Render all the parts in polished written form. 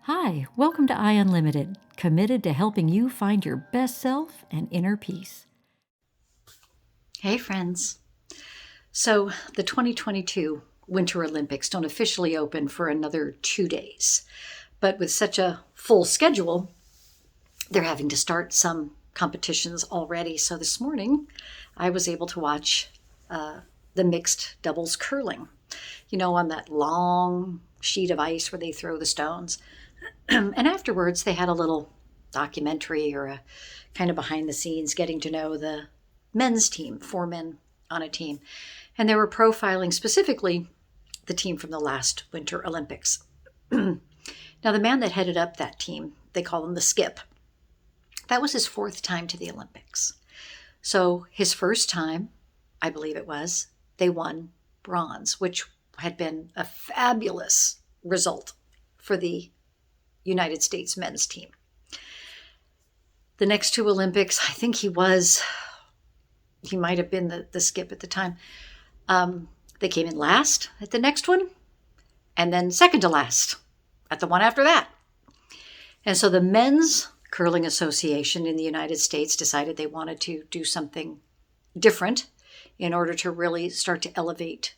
Hi, welcome to I Unlimited, committed to helping you find your best self and inner peace. Hey, friends. So, the 2022 Winter Olympics don't officially open for another 2 days. But with such a full schedule, they're having to start some competitions already. So, this morning, I was able to watch the mixed doubles curling, on that long sheet of ice where they throw the stones. And afterwards, they had a little documentary or a kind of behind the scenes getting to know the men's team, 4 men on a team. And they were profiling specifically the team from the last Winter Olympics. Now, the man that headed up that team, they call him the Skip. That was his 4th time to the Olympics. So his first time, I believe it was, they won bronze, which had been a fabulous result for the United States men's team. The next 2 Olympics, I think he might have been the Skip at the time. They came in last at the next one, and then second to last at the one after that. And so the Men's Curling Association in the United States decided they wanted to do something different in order to really start to elevate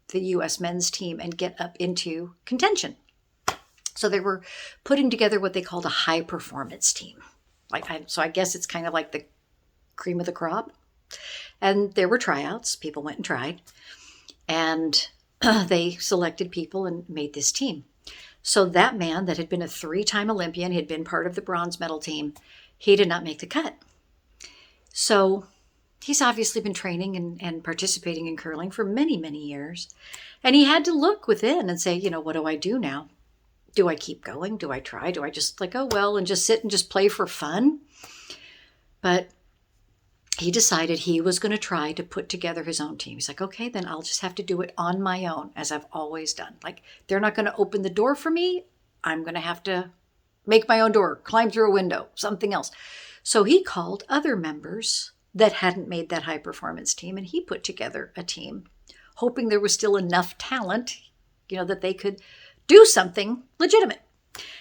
the U.S. men's team and get up into contention. So they were putting together what they called a high performance team. So I guess it's kind of like the cream of the crop. And there were tryouts. People went and tried. And they selected people and made this team. So that man that had been a 3-time Olympian, he had been part of the bronze medal team, he did not make the cut. So he's obviously been training and participating in curling for many, many years. And he had to look within and say, what do I do now? Do I keep going? Do I try? Do I just and just sit and just play for fun? But he decided he was going to try to put together his own team. He's like, okay, then I'll just have to do it on my own, as I've always done. They're not going to open the door for me. I'm going to have to make my own door, climb through a window, something else. So he called other members that hadn't made that high performance team, and he put together a team, hoping there was still enough talent, that they could do something legitimate.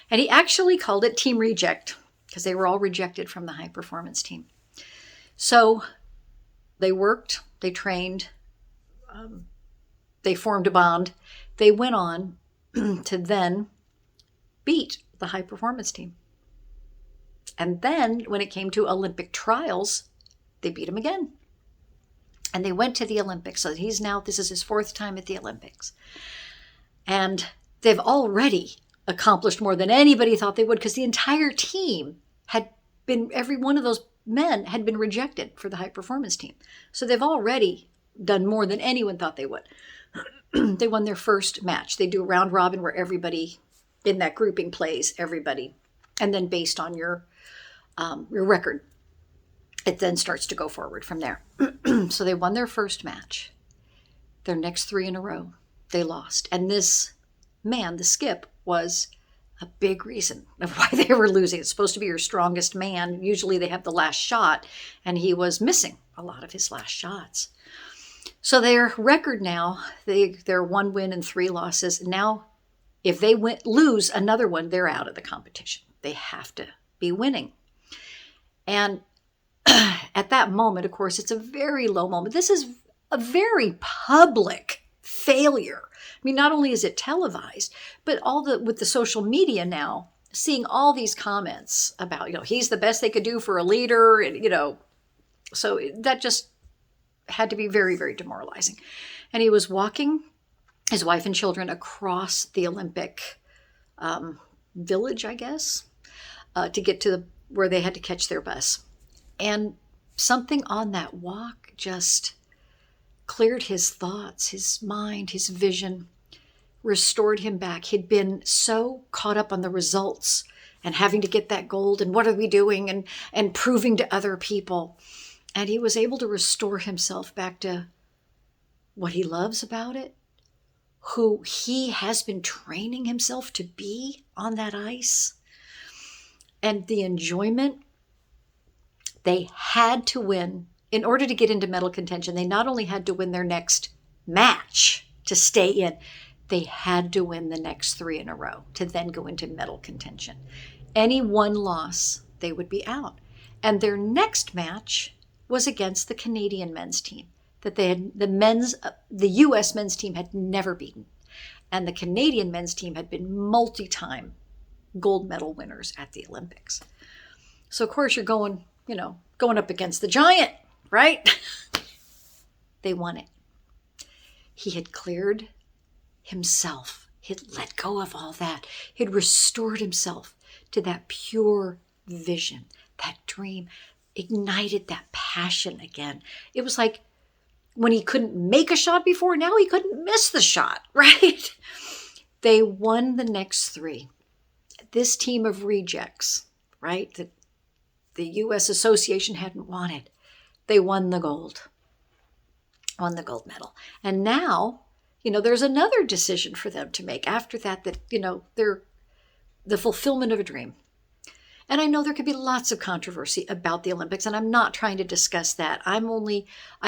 And he actually called it Team Reject because they were all rejected from the high performance team. So they worked, they trained, they formed a bond. They went on to then beat the high performance team. And then when it came to Olympic trials, they beat him again. And they went to the Olympics. So this is his 4th time at the Olympics. And they've already accomplished more than anybody thought they would, because the entire team every one of those men had been rejected for the high performance team. So they've already done more than anyone thought they would. They won their first match. They do a round robin where everybody in that grouping plays everybody. And then based on your record, it then starts to go forward from there. So they won their first match. Their next 3 in a row, they lost. And this man, the Skip, was a big reason of why they were losing. It's supposed to be your strongest man. Usually they have the last shot, and he was missing a lot of his last shots. So their record now, they're 1 win and 3 losses. Now, if they lose another one, they're out of the competition. They have to be winning. And at that moment, of course, it's a very low moment. This is a very public failure. I mean, not only is it televised, but with the social media now, seeing all these comments about, he's the best they could do for a leader, and, so that just had to be very, very demoralizing. And he was walking his wife and children across the Olympic village, I guess, to get to where they had to catch their bus. And something on that walk just cleared his thoughts, his mind, his vision, restored him back. He'd been so caught up on the results and having to get that gold and what are we doing and proving to other people. And he was able to restore himself back to what he loves about it, who he has been training himself to be on that ice, and the enjoyment. They had to win in order to get into medal contention. They not only had to win their next match to stay in, They had to win the next 3 in a row to then go into medal contention. Any one loss, they would be out. And their next match was against the Canadian men's team that the US men's team had never beaten. And the Canadian men's team had been multi-time gold medal winners at the Olympics. So of course you're going up against the giant, right? They won it. He had cleared himself. He'd let go of all that. He'd restored himself to that pure vision, that dream, ignited that passion again. It was like when he couldn't make a shot before, now he couldn't miss the shot, right? They won the next 3. This team of rejects, right, that the U.S. Association hadn't wanted, they won the gold medal. And now, there's another decision for them to make after that, they're the fulfillment of a dream. And I know there could be lots of controversy about the Olympics, and I'm not trying to discuss that. I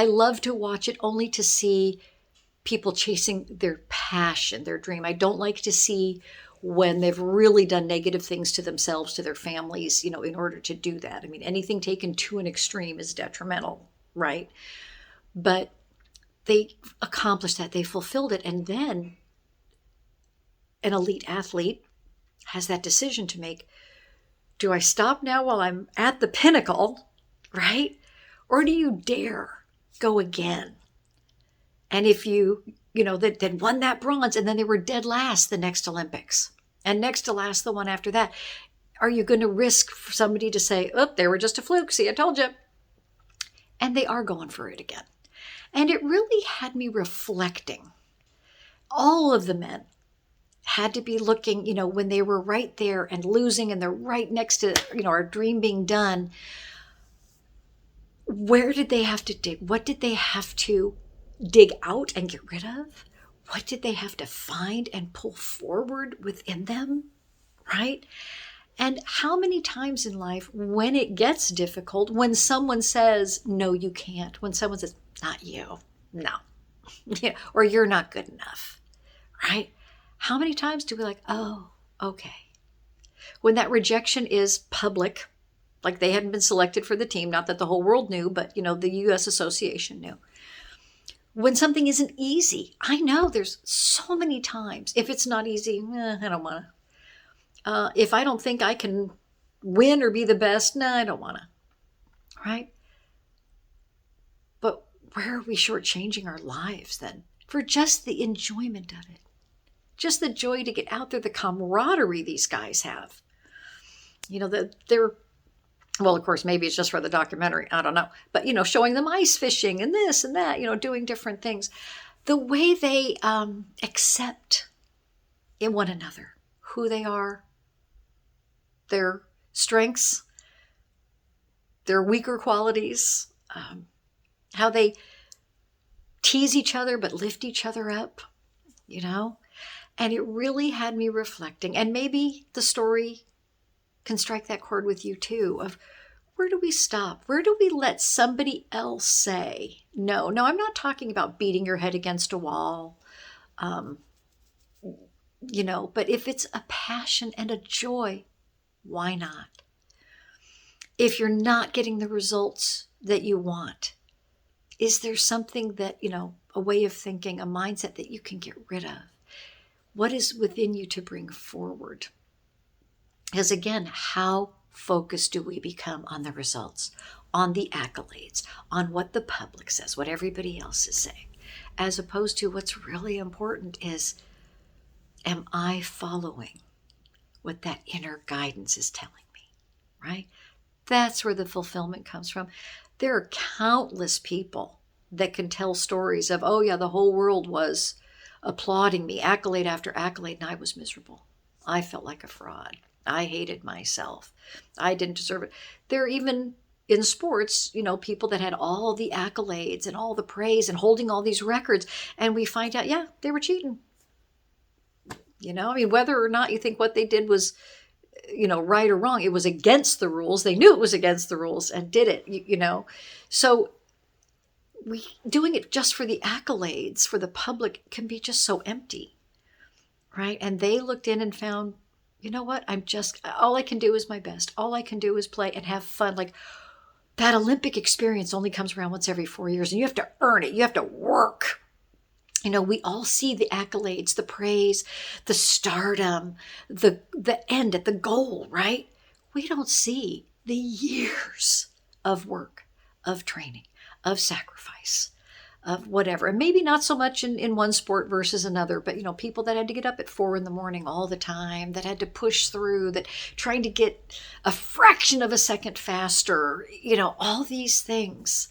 love to watch it only to see people chasing their passion, their dream. I don't like to see when they've really done negative things to themselves, to their families, in order to do that. I mean, anything taken to an extreme is detrimental, right? But they accomplished that. They fulfilled it. And then an elite athlete has that decision to make. Do I stop now while I'm at the pinnacle, right? Or do you dare go again? And if then won that bronze, and then they were dead last the next Olympics, and next to last the one after that, are you going to risk for somebody to say, oh, they were just a fluke, see, I told you? And they are going for it again. And it really had me reflecting. All of the men had to be looking, when they were right there and losing and they're right next to, our dream being done. Where did they have to dig? What did they have to dig out and get rid of? What did they have to find and pull forward within them, right? And how many times in life, when it gets difficult, when someone says, no, you can't, when someone says, not you, no, or you're not good enough, right? How many times do we like, oh, okay. When that rejection is public, like they hadn't been selected for the team, not that the whole world knew, but, the U.S. Association knew. When something isn't easy, I know there's so many times, if it's not easy, I don't want to. If I don't think I can win or be the best, I don't want to, right? But where are we shortchanging our lives then for just the enjoyment of it? Just the joy to get out there, the camaraderie these guys have. Well, of course, maybe it's just for the documentary. I don't know. But, showing them ice fishing and this and that, doing different things. The way they accept in one another who they are, their strengths, their weaker qualities, how they tease each other but lift each other up, And it really had me reflecting. And maybe the story can strike that chord with you too, of where do we stop? Where do we let somebody else say, no, I'm not talking about beating your head against a wall, but if it's a passion and a joy, why not? If you're not getting the results that you want, is there something that, a way of thinking, a mindset that you can get rid of? What is within you to bring forward? Because again, how focused do we become on the results, on the accolades, on what the public says, what everybody else is saying, as opposed to what's really important is, am I following what that inner guidance is telling me, right? That's where the fulfillment comes from. There are countless people that can tell stories of, oh yeah, the whole world was applauding me, accolade after accolade, and I was miserable. I felt like a fraud. I hated myself. I didn't deserve it. There are even in sports, people that had all the accolades and all the praise and holding all these records, and we find out, yeah, they were cheating. Whether or not you think what they did was, right or wrong, it was against the rules. They knew it was against the rules and did it, So doing it just for the accolades, for the public, can be just so empty. right? And they looked in and found, you know what? All I can do is my best. All I can do is play and have fun. Like that Olympic experience only comes around once every 4 years, and you have to earn it. You have to work. We all see the accolades, the praise, the stardom, the end at the goal, right? We don't see the years of work, of training, of sacrifice, of whatever. And maybe not so much in one sport versus another, but people that had to get up at 4 a.m. all the time, that had to push through, that trying to get a fraction of a second faster, all these things,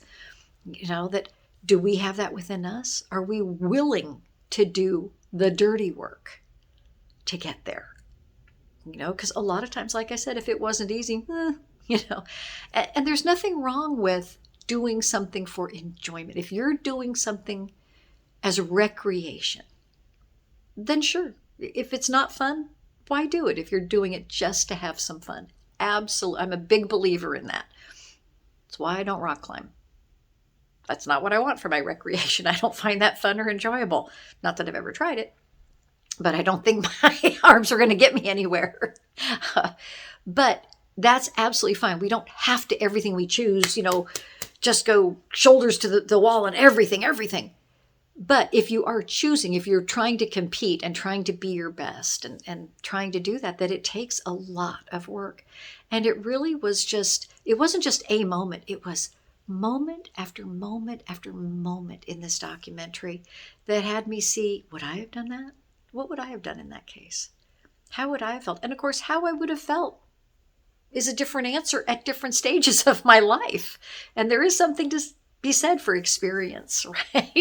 that do we have that within us? Are we willing to do the dirty work to get there? Because a lot of times, like I said, if it wasn't easy, and there's nothing wrong with doing something for enjoyment. If you're doing something as recreation, then sure. If it's not fun, why do it if you're doing it just to have some fun? Absolutely. I'm a big believer in that. That's why I don't rock climb. That's not what I want for my recreation. I don't find that fun or enjoyable. Not that I've ever tried it, but I don't think my arms are going to get me anywhere. But that's absolutely fine. We don't have to, everything we choose, just go shoulders to the wall and everything. But if you are choosing, if you're trying to compete and trying to be your best and trying to do that it takes a lot of work. And it really was it wasn't just a moment. It was moment after moment after moment in this documentary that had me see, would I have done that? What would I have done in that case? How would I have felt? And of course, how I would have felt is a different answer at different stages of my life. And there is something to be said for experience, right?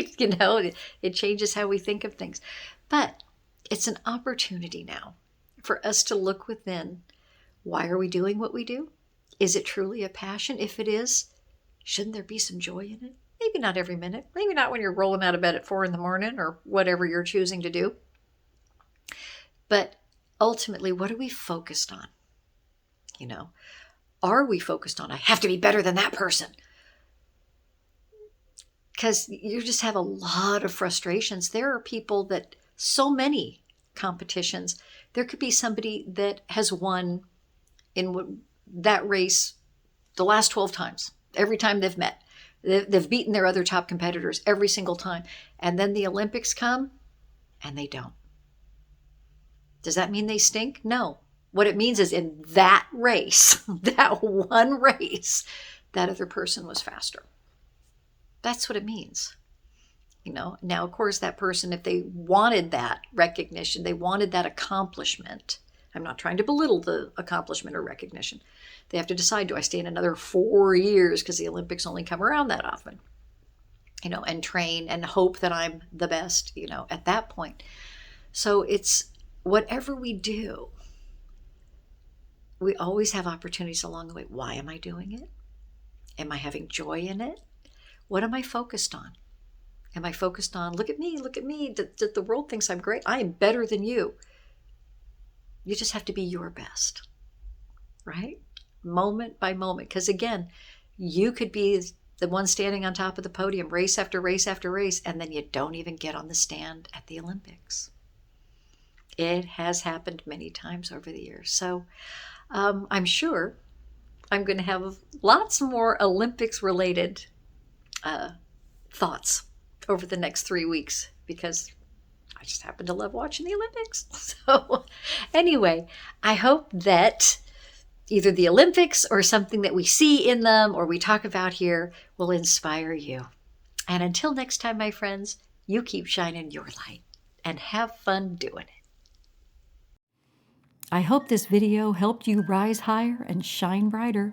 It changes how we think of things. But it's an opportunity now for us to look within. Why are we doing what we do? Is it truly a passion? If it is, shouldn't there be some joy in it? Maybe not every minute. Maybe not when you're rolling out of bed at 4 a.m. or whatever you're choosing to do. But ultimately, what are we focused on? Are we focused on, I have to be better than that person? Because you just have a lot of frustrations. There are people that, so many competitions, there could be somebody that has won in that race the last 12 times. Every time they've met, they've beaten their other top competitors every single time. And then the Olympics come and they don't. Does that mean they stink? No. What it means is in that race, that one race, that other person was faster. That's what it means. Now, of course, that person, if they wanted that recognition, they wanted that accomplishment. I'm not trying to belittle the accomplishment or recognition. They have to decide, do I stay in another 4 years because the Olympics only come around that often, and train and hope that I'm the best, at that point. So it's whatever we do, we always have opportunities along the way. Why am I doing it? Am I having joy in it? What am I focused on? Am I focused on, look at me, the world thinks I'm great. I am better than you. You just have to be your best, right? Moment by moment. Because again, you could be the one standing on top of the podium, race after race after race, and then you don't even get on the stand at the Olympics. It has happened many times over the years. So I'm sure I'm going to have lots more Olympics-related thoughts over the next 3 weeks because I just happen to love watching the Olympics. So anyway, I hope that either the Olympics or something that we see in them or we talk about here will inspire you. And until next time, my friends, you keep shining your light and have fun doing it. I hope this video helped you rise higher and shine brighter.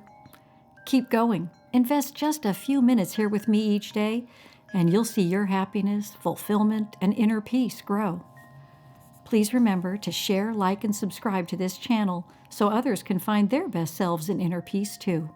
Keep going. Invest just a few minutes here with me each day, and you'll see your happiness, fulfillment, and inner peace grow. Please remember to share, like, and subscribe to this channel so others can find their best selves in inner peace too.